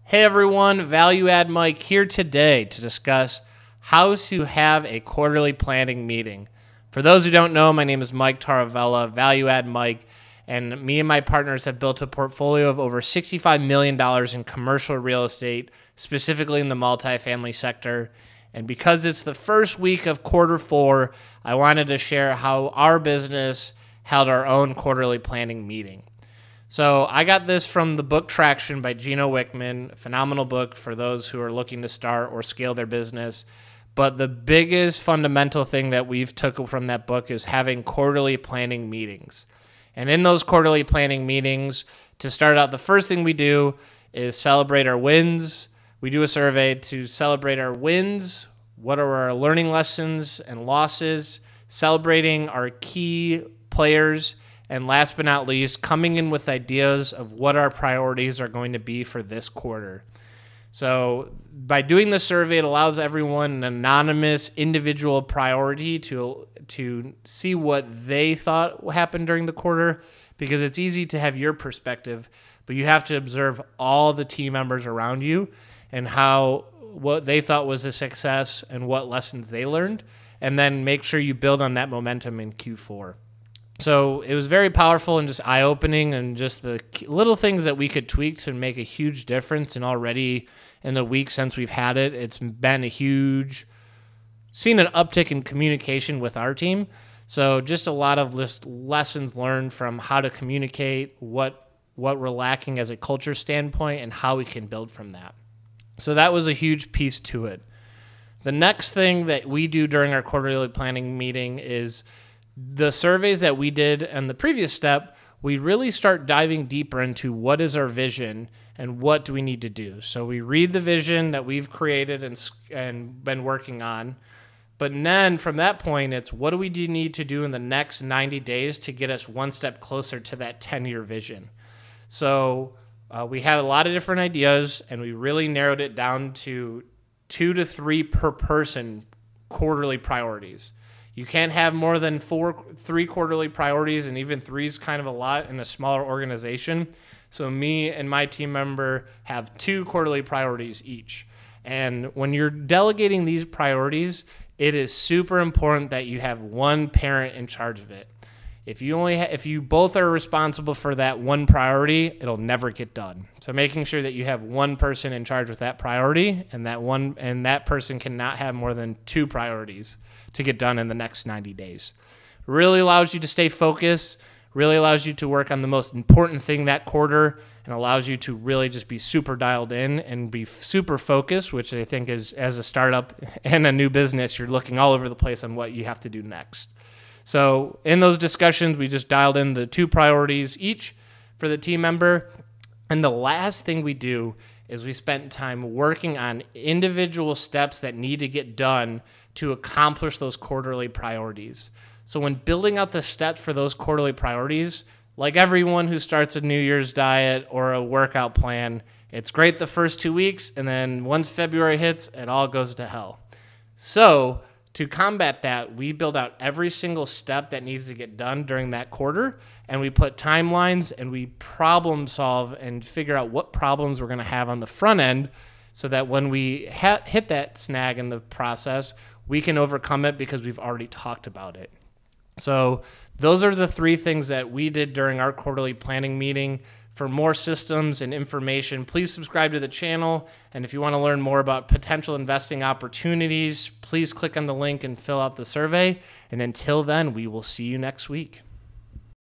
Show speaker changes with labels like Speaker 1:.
Speaker 1: Hey everyone, Value Add Mike here today to discuss how to have a quarterly planning meeting. For those who don't know, my name is Mike Taravella, Value Add Mike, and me and my partners have built a portfolio of over $65 million in commercial real estate, specifically in the multifamily sector. And because it's the first week of quarter four, I wanted to share how our business held our own quarterly planning meeting. So I got this from the book Traction by Gino Wickman, a phenomenal book for those who are looking to start or scale their business. But the biggest fundamental thing that we've took from that book is having quarterly planning meetings. And in those quarterly planning meetings, to start out, the first thing we do is celebrate our wins. We do a survey to celebrate our wins, what are our learning lessons and losses, celebrating our key players, and last but not least, coming in with ideas of what our priorities are going to be for this quarter. So by doing the survey, it allows everyone an anonymous individual priority to see what they thought happened during the quarter, because it's easy to have your perspective, but you have to observe all the team members around you and what they thought was a success and what lessons they learned, and then make sure you build on that momentum in Q4. So it was very powerful and just eye-opening, and just the little things that we could tweak to make a huge difference. And already in the week since we've had it, it's been seen an uptick in communication with our team. So just a lot of lessons learned from how to communicate, what we're lacking as a culture standpoint, and how we can build from that. So that was a huge piece to it. The next thing that we do during our quarterly planning meeting is the surveys that we did and the previous step. We really start diving deeper into what is our vision and what do we need to do. So we read the vision that we've created and been working on. But then from that point, it's what do we need to do in the next 90 days to get us one step closer to that 10-year vision. So we had a lot of different ideas, and we really narrowed it down to 2 to 3 per person quarterly priorities. You can't have more than 3 quarterly priorities, and even 3 is kind of a lot in a smaller organization. So me and my team member have 2 quarterly priorities each. And when you're delegating these priorities, it is super important that you have one parent in charge of it. If you both are responsible for that one priority, it'll never get done. So making sure that you have one person in charge with that priority, and that person cannot have more than 2 priorities to get done in the next 90 days. Really allows you to stay focused, really allows you to work on the most important thing that quarter, and allows you to really just be super dialed in and be super focused, which I think is, as a startup and a new business, you're looking all over the place on what you have to do next. So in those discussions, we just dialed in the 2 priorities each for the team member. And the last thing we do is we spent time working on individual steps that need to get done to accomplish those quarterly priorities. So when building out the steps for those quarterly priorities, like everyone who starts a New Year's diet or a workout plan, it's great the first 2 weeks, and then once February hits, it all goes to hell. So to combat that, we build out every single step that needs to get done during that quarter, and we put timelines, and we problem solve and figure out what problems we're going to have on the front end, so that when we hit that snag in the process, we can overcome it because we've already talked about it. So those are the 3 things that we did during our quarterly planning meeting. For more systems and information, please subscribe to the channel. And if you want to learn more about potential investing opportunities, please click on the link and fill out the survey. And until then, we will see you next week.